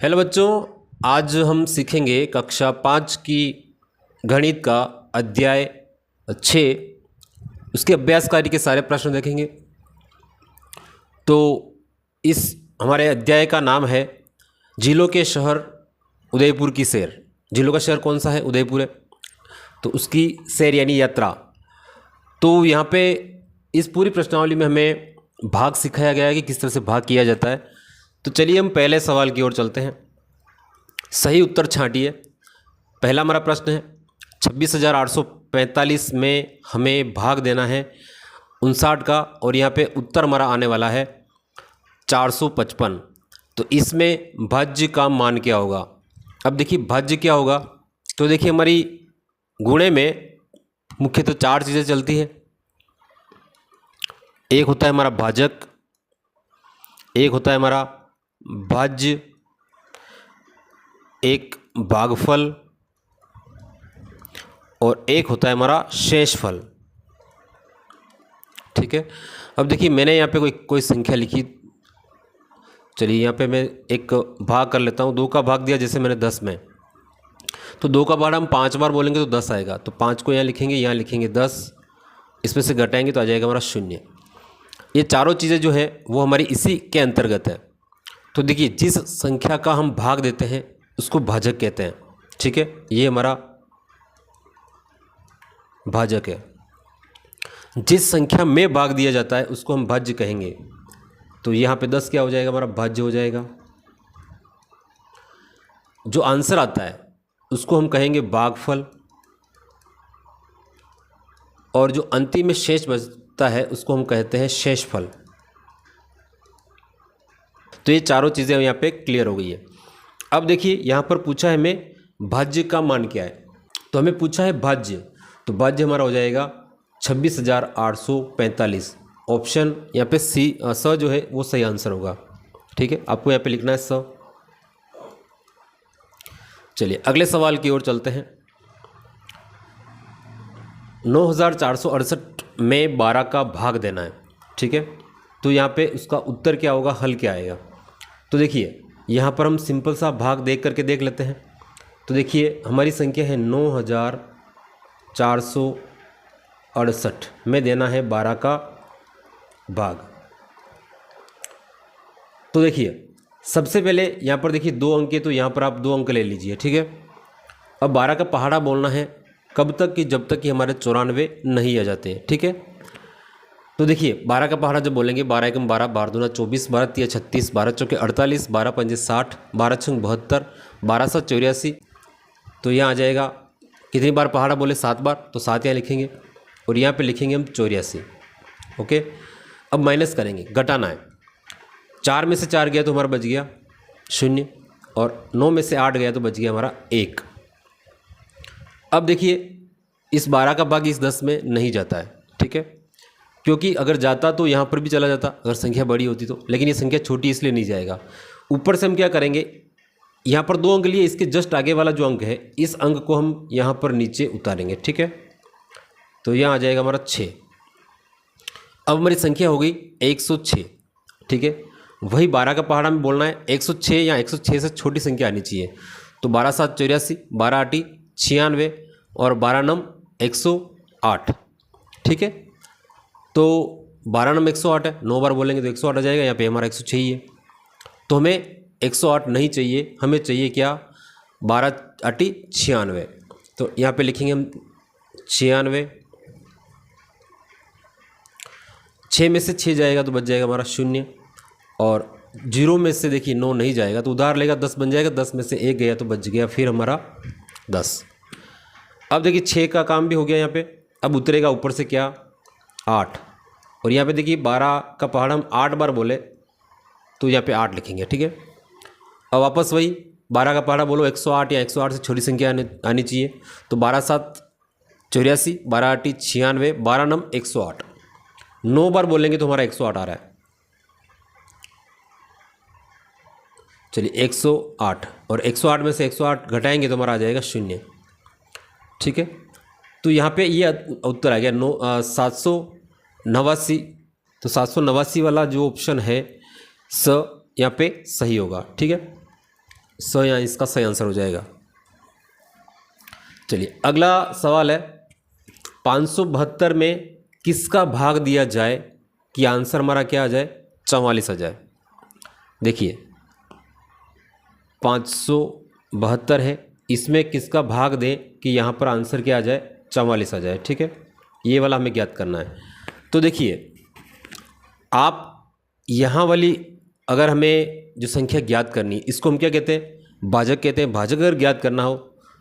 Hello बच्चों, आज हम सीखेंगे कक्षा 5 की गणित का अध्याय 6 उसके अभ्यास कार्य के सारे प्रश्न देखेंगे। तो इस हमारे अध्याय का नाम है झीलों के शहर उदयपुर की सैर। झीलों का शहर कौन सा है? उदयपुर है। तो उसकी सैर यानी यात्रा। तो यहाँ पे इस पूरी प्रश्नावली में हमें भाग सिखाया गया है कि किस तरह से भाग किया जाता है। तो चलिए हम पहले सवाल की ओर चलते हैं। सही उत्तर छांटिए। पहला हमारा प्रश्न है 26,845 में हमें भाग देना है 59 का, और यहाँ पे उत्तर हमारा आने वाला है 455। तो इसमें भाज्य का मान क्या होगा? अब देखिए भाज्य क्या होगा। तो देखिए हमारी गुणे में मुख्यतः 4 चीज़ें चलती है। एक होता है हमारा भाजक, एक होता है हमारा भाज्य, एक भागफल और एक होता है हमारा शेषफल। ठीक है। अब देखिए मैंने यहाँ पे कोई संख्या लिखी। चलिए यहाँ पे मैं एक भाग कर लेता हूँ। 2 का भाग दिया जैसे मैंने 10 में, तो 2 का भाग हम 5 बार बोलेंगे तो 10 आएगा। तो 5 को यहाँ लिखेंगे, यहाँ लिखेंगे 10, इसमें से घटाएंगे तो आ जाएगा हमारा 0। ये चारों चीज़ें जो है वो हमारी इसी के अंतर्गत है। तो देखिए जिस संख्या का हम भाग देते हैं उसको भाजक कहते हैं। ठीक है, ये हमारा भाजक है। जिस संख्या में भाग दिया जाता है उसको हम भाज्य कहेंगे। तो यहाँ पे 10 क्या हो जाएगा? हमारा भाज्य हो जाएगा। जो आंसर आता है उसको हम कहेंगे भागफल, और जो अंतिम में शेष बचता है उसको हम कहते हैं शेषफल। तो ये चारों चीज़ें यहाँ पे क्लियर हो गई है। अब देखिए यहाँ पर पूछा है हमें भाज्य का मान क्या है। तो हमें पूछा है भाज्य, तो भाज्य हमारा हो जाएगा 26,845। ऑप्शन यहाँ पे सी स जो है वो सही आंसर होगा। ठीक है, आपको यहाँ पे लिखना है स। चलिए अगले सवाल की ओर चलते हैं। 9,468 में 12 का भाग देना है। ठीक है, तो यहाँ पे उसका उत्तर क्या होगा, हल क्या आएगा? तो देखिए यहाँ पर हम सिंपल सा भाग देख करके देख लेते हैं। तो देखिए हमारी संख्या है 9,468 में देना है 12 का भाग। तो देखिए सबसे पहले यहाँ पर देखिए 2 अंक है, तो यहाँ पर आप 2 अंक ले लीजिए। ठीक है, अब 12 का पहाड़ा बोलना है कब तक कि जब तक कि हमारे 94 नहीं आ जाते हैं। ठीक है, तो देखिए 12 का पहाड़ा जब बोलेंगे 12 एकम 12, 12 दूना 24, 12 तिया 36, 12 चौके 48, 12 पंजे 60, 12 छंग 72, 12 7 84। तो यहाँ आ जाएगा कितनी बार पहाड़ा बोले? 7 बार। तो 7 यहाँ लिखेंगे और यहाँ पे लिखेंगे हम 84। ओके, अब माइनस करेंगे, घटाना है। 4 में से 4 गया तो हमारा बच गया 0, और 9 में से 8 गया तो बच गया हमारा 1। अब देखिए इस 12 का भाग इस 10 में नहीं जाता है। ठीक है, क्योंकि अगर जाता तो यहाँ पर भी चला जाता अगर संख्या बड़ी होती तो, लेकिन ये संख्या छोटी इसलिए नहीं जाएगा। ऊपर से हम क्या करेंगे, यहाँ पर 2 अंक लिए, इसके जस्ट आगे वाला जो अंक है इस अंक को हम यहाँ पर नीचे उतारेंगे। ठीक है, तो यहाँ आ जाएगा हमारा 6। अब हमारी संख्या हो गई 106। ठीक है, वही 12 का पहाड़ा में बोलना है 106, या 106 से छोटी संख्या आनी चाहिए। तो 12 7 84, 12 8 96 और 12 9 108। ठीक है, तो 12 नम 108 है, 9 बार बोलेंगे तो 108 आ जाएगा। यहाँ पे हमारा 106 ही है, तो हमें 108 नहीं चाहिए, हमें चाहिए क्या? 12 8 96। तो यहाँ पे लिखेंगे हम 96। 6 में से 6 जाएगा तो बच जाएगा हमारा 0, और 0 में से देखिए 9 नहीं जाएगा तो उधार लेगा 10 बन जाएगा। 10 में से 1 गया तो बच गया फिर हमारा 10। अब देखिए 6 का काम भी हो गया यहाँ पे। अब उतरेगा ऊपर से क्या? 8, और यहाँ पे देखिए 12 का पहाड़ हम 8 बार बोले तो यहाँ पे 8 लिखेंगे। ठीक है, अब वापस वही 12 का पहाड़ा बोलो 108, या 108 से छोटी संख्या आनी चाहिए। तो 12 7 84, 12 8 96, 12 9 108। 9 बार बोलेंगे तो हमारा 108 आ रहा है। चलिए 108, और 108 में से 108 घटाएंगे तो हमारा आ जाएगा 0। ठीक है, तो यहाँ पे ये उत्तर आ गया 789। तो 789 वाला जो ऑप्शन है स यहाँ पे सही होगा। ठीक है, 100 यहाँ इसका सही आंसर हो जाएगा। चलिए अगला सवाल है 572 में किसका भाग दिया जाए कि आंसर हमारा क्या आ जाए, 44 आ जाए। देखिए 572 है, इसमें किसका भाग दें कि यहाँ पर आंसर क्या आ जाए, 44 आ जाए। ठीक है, ये वाला हमें ज्ञात करना है। तो देखिए आप यहाँ वाली अगर हमें जो संख्या ज्ञात करनी है इसको हम क्या कहते हैं, भाजक कहते हैं। भाजक अगर ज्ञात करना हो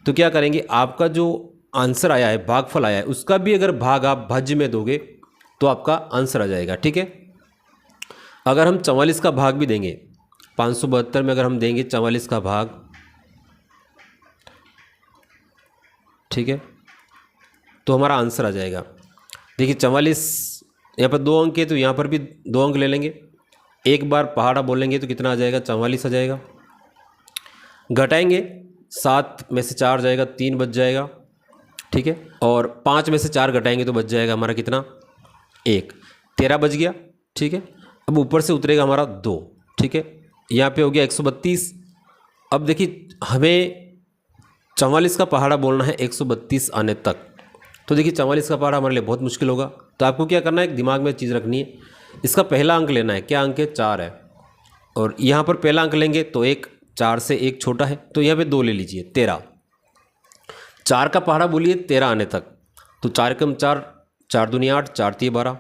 तो क्या करेंगे, आपका जो आंसर आया है, भागफल आया है, उसका भी अगर भाग आप भाज्य में दोगे तो आपका आंसर आ जाएगा। ठीक है, अगर हम 44 का भाग भी देंगे, 572 में अगर हम देंगे 44 का भाग, ठीक है, तो हमारा आंसर आ जाएगा। देखिए 44 यहाँ पर 2 अंक है तो यहाँ पर भी 2 अंक ले लेंगे। एक बार पहाड़ा बोलेंगे तो कितना आ जाएगा, 44 आ जाएगा। घटाएंगे 7 में से 4 जाएगा, 3 बच जाएगा। ठीक है, और 5 में से 4 घटाएंगे तो बच जाएगा हमारा कितना, 1, 13 बच गया। ठीक है, अब ऊपर से उतरेगा हमारा 2। ठीक है, यहाँ पे हो गया 132। अब देखिए हमें 44 का पहाड़ा बोलना है 132 आने तक। तो देखिए 44 का पहाड़ा हमारे लिए बहुत मुश्किल होगा। तो आपको क्या करना है, दिमाग में चीज़ रखनी है, इसका पहला अंक लेना है। क्या अंक है, 4 है, और यहाँ पर पहला अंक लेंगे तो 1, 4 से 1 छोटा है तो यहाँ पे 2 ले लीजिए, 13। 4 का पहाड़ा बोलिए 13 आने तक, तो 4 कम 4, 4 दूनी 8, 4 3 12।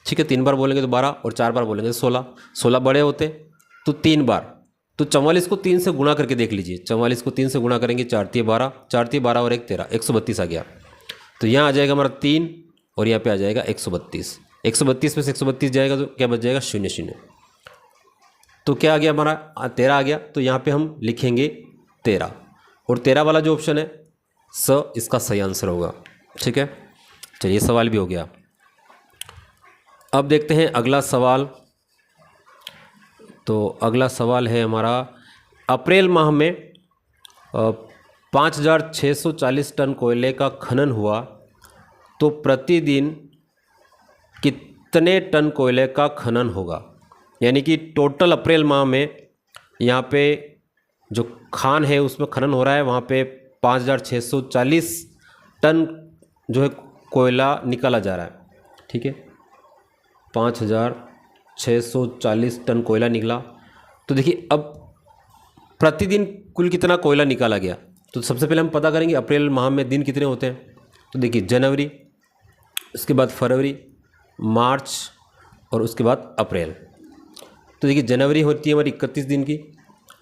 ठीक है, 3 बार बोलेंगे तो 12, और 4 बार बोलेंगे तो 16। 16 बड़े होते तो 3 बार, तो 44 को 3 से गुणा करके देख लीजिए। 44 को 3 से गुणा करेंगे, 4 3 12, 4 3 12 और 1 13, 132 आ गया। तो यहाँ आ जाएगा हमारा 3 और यहाँ पे आ जाएगा 132। 132 में से 132 जाएगा तो क्या बच जाएगा, 0 0। तो क्या आ गया हमारा, 13 आ गया। तो यहाँ पे हम लिखेंगे 13, और 13 वाला जो ऑप्शन है स, इसका सही आंसर होगा। ठीक है, चलिए सवाल भी हो गया। अब देखते हैं अगला सवाल। तो अगला सवाल है हमारा, अप्रैल माह में 5640 टन कोयले का खनन हुआ तो प्रतिदिन कितने टन कोयले का खनन होगा। यानी कि टोटल अप्रैल माह में यहाँ पे जो खान है उसमें खनन हो रहा है, वहाँ पे 5640 टन जो है कोयला निकाला जा रहा है। ठीक है, 5640 टन कोयला निकला। तो देखिए अब प्रतिदिन कुल कितना कोयला निकाला गया, तो सबसे पहले हम पता करेंगे अप्रैल माह में दिन कितने होते हैं। तो देखिए जनवरी, उसके बाद फरवरी, मार्च और उसके बाद अप्रैल। तो देखिए जनवरी होती है हमारी 31 दिन की,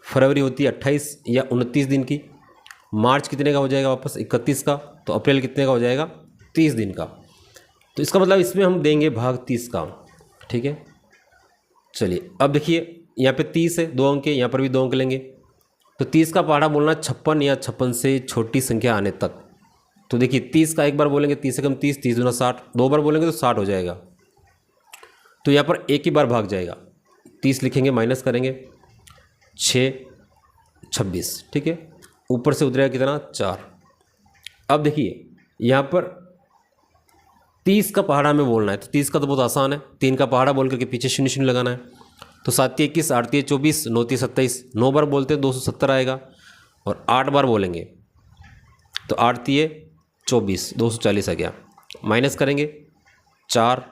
फरवरी होती है 28 या 29 दिन की, मार्च कितने का हो जाएगा वापस 31 का, तो अप्रैल कितने का हो जाएगा 30 दिन का। तो इसका मतलब इसमें हम देंगे भाग 30 का। ठीक है, चलिए अब देखिए यहाँ पे 30 है, 2 अंक है, यहाँ पर भी 2 अंक लेंगे। तो 30 का पहाड़ा बोलना 56 या 56 से छोटी संख्या आने तक। तो देखिए 30 का एक बार बोलेंगे 30 से कम 30, 30 दूना 60, 2 बार बोलेंगे तो 60 हो जाएगा। तो यहाँ पर एक ही बार भाग जाएगा, 30 लिखेंगे, माइनस करेंगे 6 26। ठीक है, ऊपर से उतरेगा कितना 4। अब देखिए यहाँ पर 30 का पहाड़ा हमें बोलना है, तो 30 का तो बहुत आसान है, 3 का पहाड़ा बोल करके पीछे 0 0 लगाना है। तो 7 21, 8 24, 9 27, 9 बार बोलते हैं 270 आएगा, और 8 बार बोलेंगे तो 8 24, 240 आ गया। माइनस करेंगे 4,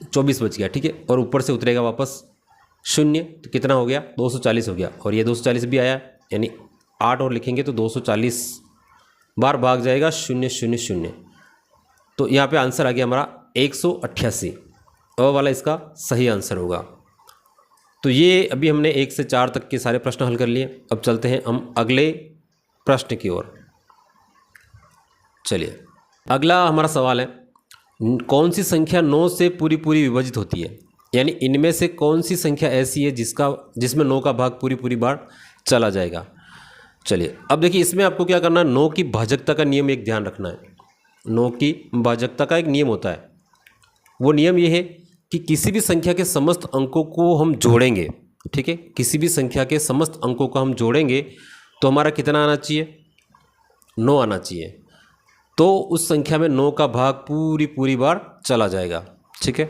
24 बच गया। ठीक है, और ऊपर से उतरेगा वापस 0, तो कितना हो गया 240 हो गया, और ये 240 भी आया, यानी 8 और लिखेंगे तो 240 बार भाग जाएगा 0 0 0। तो यहाँ पे आंसर आ गया हमारा 188, अ वाला इसका सही आंसर होगा। तो ये अभी हमने 1 से 4 तक के सारे प्रश्न हल कर लिए। अब चलते हैं हम अगले प्रश्न की ओर। चलिए अगला हमारा सवाल है, कौन सी संख्या 9 से पूरी पूरी विभाजित होती है। यानी इनमें से कौन सी संख्या ऐसी है जिसमें 9 का भाग पूरी बार चला जाएगा। चलिए अब देखिए इसमें आपको क्या करना है, 9 की भाजकता का नियम एक ध्यान रखना है। 9 की भाजकता का एक नियम होता है, वो नियम ये है कि किसी भी संख्या के समस्त अंकों को हम जोड़ेंगे। ठीक है, किसी भी संख्या के समस्त अंकों को हम जोड़ेंगे तो हमारा कितना आना चाहिए, 9 आना चाहिए। तो उस संख्या में 9 का भाग पूरी बार चला जाएगा। ठीक है,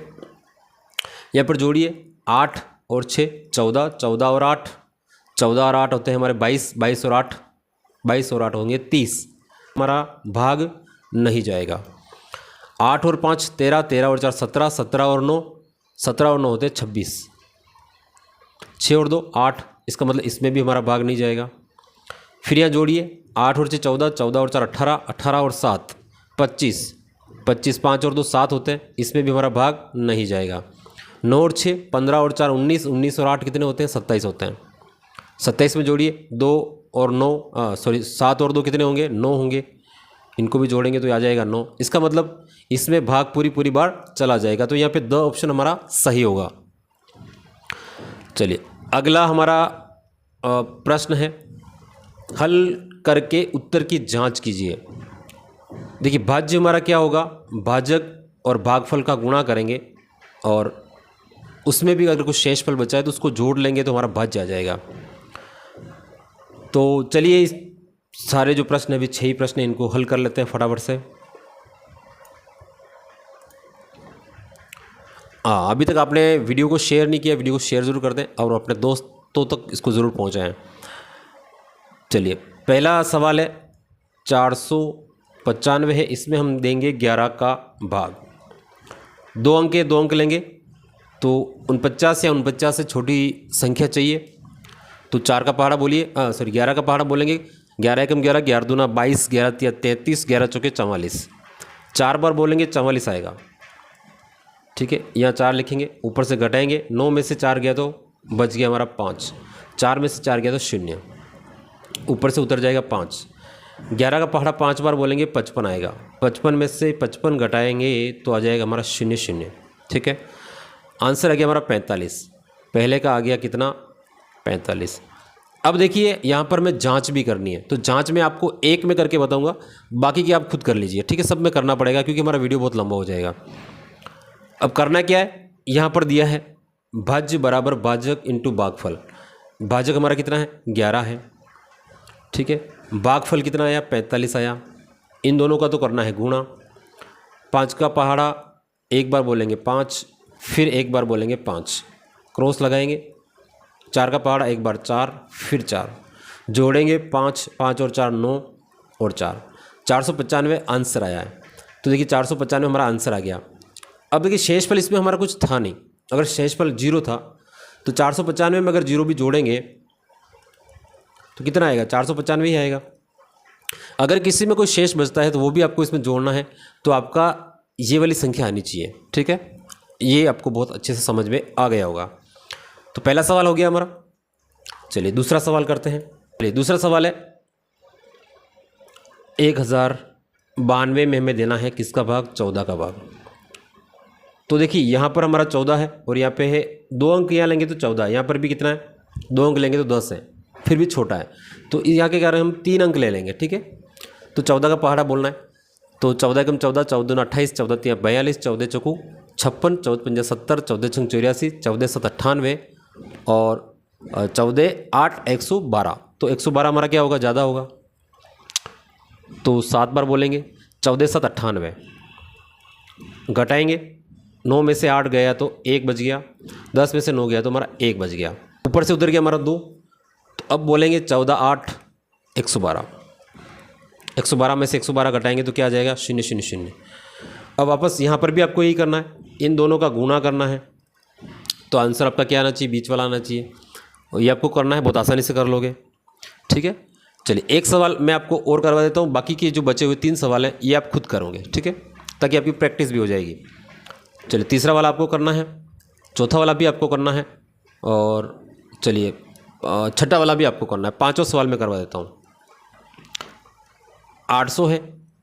यहाँ पर जोड़िए 8 और 6 14, 14 और 8 14 और 8 होते हैं हमारे 22, 22 और 8 होंगे 30, हमारा भाग नहीं जाएगा। 8 और 5 13, 13 और 4 17, 17 और 9 होते हैं 26, 6 और 2 8, इसका मतलब इसमें भी हमारा भाग नहीं जाएगा। फिर यहाँ जोड़िए 8 और 6 14, 14 और 4 18, 18 और 7 25, 25 5 और 2 7 होते हैं, इसमें भी हमारा भाग नहीं जाएगा। 9 और 6 15 और 4 19, 19 और 8 कितने होते हैं 27 होते हैं। 27 में जोड़िए 2 और 9 7 और 2 कितने होंगे 9 होंगे, इनको भी जोड़ेंगे तो आ जाएगा 9। इसका मतलब इसमें भाग पूरी बार चला जाएगा, तो यहाँ पे द ऑप्शन हमारा सही होगा। चलिए अगला हमारा प्रश्न है, हल करके उत्तर की जांच कीजिए। देखिए भाज्य हमारा क्या होगा, भाजक और भागफल का गुणा करेंगे और उसमें भी अगर कुछ शेषफल बचा है तो उसको जोड़ लेंगे तो हमारा भाज्य आ जाएगा। तो चलिए इस सारे जो प्रश्न है, अभी 6 ही प्रश्न हैं, इनको हल कर लेते हैं फटाफट से। अभी तक आपने वीडियो को शेयर नहीं किया, वीडियो को शेयर ज़रूर कर दें और अपने दोस्तों तक इसको ज़रूर पहुंचाएं। चलिए पहला सवाल है 495 है, इसमें हम देंगे 11 का भाग। 2 अंक है, 2 अंक लेंगे तो 49 या 49 से छोटी संख्या चाहिए, तो 4 का पहाड़ा बोलिए, 11 का पहाड़ा बोलेंगे। 11 एकम 11, 11 दूना 22, 11 तिया 33, 11 चौके 44, 4 बार बोलेंगे 44 आएगा। ठीक है, यहाँ 4 लिखेंगे, ऊपर से घटाएंगे, 9 में से 4 गया तो बच गया हमारा 5, 4 में से 4 गया तो 0, ऊपर से उतर जाएगा 5। 11 का पहाड़ा 5 बार बोलेंगे 55 आएगा, 55 में से 55 घटाएंगे तो आ जाएगा हमारा 0 0। ठीक है, आंसर आ गया हमारा 45। पहले का आ गया कितना 45। अब देखिए यहाँ पर मैं जांच भी करनी है, तो जांच में आपको एक में करके बताऊंगा, बाकी की आप खुद कर लीजिए। ठीक है, सब में करना पड़ेगा क्योंकि हमारा वीडियो बहुत लंबा हो जाएगा। अब करना क्या है, यहाँ पर दिया है भाज्य बराबर भाजक इंटू भागफल। भाजक हमारा कितना है 11 है। ठीक है, भागफल कितना आया 45 आया। इन दोनों का तो करना है गुणा। 5 का पहाड़ा एक बार बोलेंगे 5, फिर एक बार बोलेंगे 5, क्रॉस लगाएंगे। 4 का पहाड़ा एक बार 4, फिर 4, जोड़ेंगे 5, 5 और 4 9 और 4, 495 आंसर आया है। तो देखिए 495 हमारा आंसर आ गया। अब देखिए शेषफल इसमें हमारा कुछ था नहीं, अगर शेषफल 0 था तो 495 में अगर 0 भी जोड़ेंगे तो कितना आएगा 495 ही आएगा। अगर किसी में कोई शेष बचता है तो वो भी आपको इसमें जोड़ना है, तो आपका ये वाली संख्या आनी चाहिए। ठीक है, ये आपको बहुत अच्छे से समझ में आ गया होगा। तो पहला सवाल हो गया हमारा। चलिए दूसरा सवाल करते हैं। चलिए दूसरा सवाल है 1092 में हमें देना है किसका भाग 14 का भाग। तो देखिए यहाँ पर हमारा 14 है और यहाँ पे है 2 अंक, यहाँ लेंगे तो 14, यहाँ पर भी कितना है 2 अंक लेंगे तो 10 है, फिर भी छोटा है, तो यहाँ के कारण हम 3 अंक ले लेंगे। ठीक है, तो 14 का पहाड़ा बोलना है। तो 14 एकम 14, 14 दूना 28, 14 तिया 42, 14 चौकू 56, 14 पंजा 70, 14 छंग 84, 14 7 98 और 14 8 112। तो 112 हमारा क्या होगा ज़्यादा होगा, तो 7 बार बोलेंगे। 14 7 98, घटाएंगे, 9 में से 8 गया तो 1 बच गया, 10 में से 9 गया तो हमारा 1 बच गया, ऊपर से उतर गया हमारा 2। तो अब बोलेंगे 14 8 112, 112 में से 112 घटाएंगे तो क्या आ जाएगा 0 0 0। अब वापस यहाँ पर भी आपको यही करना है, इन दोनों का गुणा करना है, तो आंसर आपका क्या आना चाहिए बीच वाला आना चाहिए, और ये आपको करना है, बहुत आसानी से कर लोगे। ठीक है, चलिए एक सवाल मैं आपको और करवा देता हूँ, बाकी के जो बचे हुए 3 सवाल हैं ये आप खुद करोगे। ठीक है, ताकि आपकी प्रैक्टिस भी हो जाएगी। चलिए तीसरा वाला आपको करना है, चौथा वाला भी आपको करना है, और चलिए छठा वाला भी आपको करना है। 5वां सवाल मैं करवा देता हूँ। 800 है,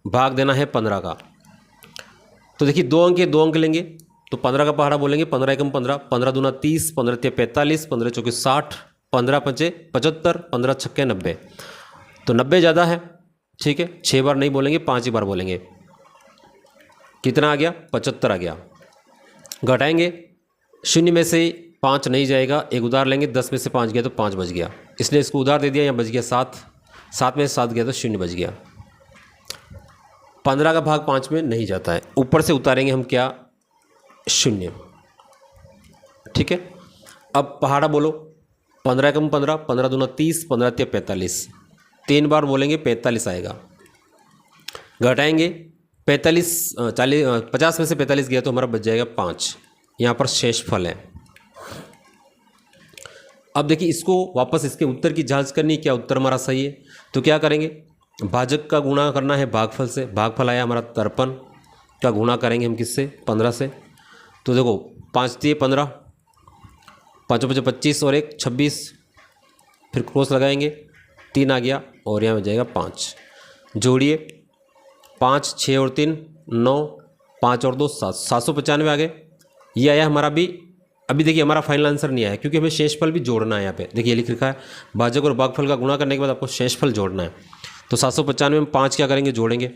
भाग देना है 15 का। तो देखिए 2 अंक है, 2 अंक लेंगे तो 15 का पहाड़ा बोलेंगे। 15 एकम 15, 15 दूना 30, 15 तिया 45, 15 चौके 60, 15 पंचे 75, 15 छक्के 90। तो 90 ज़्यादा है। ठीक है, 6 बार नहीं बोलेंगे, 5 ही बार बोलेंगे। कितना आ गया 75 आ गया। घटाएंगे, 0 में से 5 नहीं जाएगा, एक उधार लेंगे, 10 में से 5 गया तो 5 बच गया, इसलिए इसको उधार दे दिया, यहाँ बच गया 7, 7 में से 7 गया तो 0 बच गया। 15 का भाग 5 में नहीं जाता है, ऊपर से उतारेंगे हम क्या 0। ठीक है, अब पहाड़ा बोलो। 15 कम 15, 15 दूना 30, 15 तिया 45, 3 बार बोलेंगे 45 आएगा। घटाएंगे 45, 40, 50 में से 45 गया तो हमारा बच जाएगा 5। यहाँ पर शेषफल है। अब देखिए इसको वापस इसके उत्तर की जांच करनी, क्या उत्तर हमारा सही है। तो क्या करेंगे, भाजक का गुणा करना है भागफल से। भागफल आया हमारा 53 का गुणा करेंगे हम किससे, 15 से। तो देखो 5 दिए 15, 5 5 25 और 1 26, फिर क्रॉस लगाएंगे 3 आ गया और यहाँ हो जाएगा 5। जोड़िए 5 6 और 3 9, 5 और 2 7, 795 आ गए। ये आया हमारा भी। अभी देखिए हमारा फाइनल आंसर नहीं आया क्योंकि हमें शेषफल भी जोड़ना है। यहाँ पे देखिए लिख रखा है भाजक और भागफल का गुणा करने के बाद आपको शेषफल जोड़ना है। तो 795 में 5 क्या करेंगे, जोड़ेंगे।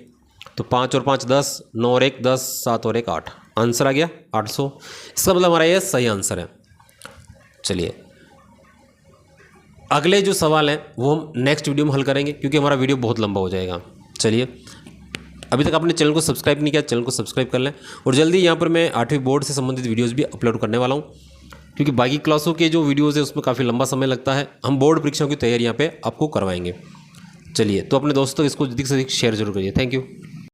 तो 5 और 5 10, 9 और 1 10, 7 और 1 8, आंसर आ गया 800। इसका मतलब हमारा ये सही आंसर है। चलिए अगले जो सवाल हैं वो हम नेक्स्ट वीडियो में हल करेंगे क्योंकि हमारा वीडियो बहुत लंबा हो जाएगा। चलिए अभी तक आपने चैनल को सब्सक्राइब नहीं किया, चैनल को सब्सक्राइब कर लें। और जल्दी यहाँ पर मैं 8वीं बोर्ड से संबंधित वीडियोस भी अपलोड करने वाला हूँ क्योंकि बाकी क्लासों के जो वीडियोस है उसमें काफ़ी लंबा समय लगता है। हम बोर्ड परीक्षाओं की तैयारी यहाँ पे आपको करवाएंगे। चलिए तो अपने दोस्तों इसको अधिक से अधिक शेयर जरूर करिए। Thank you.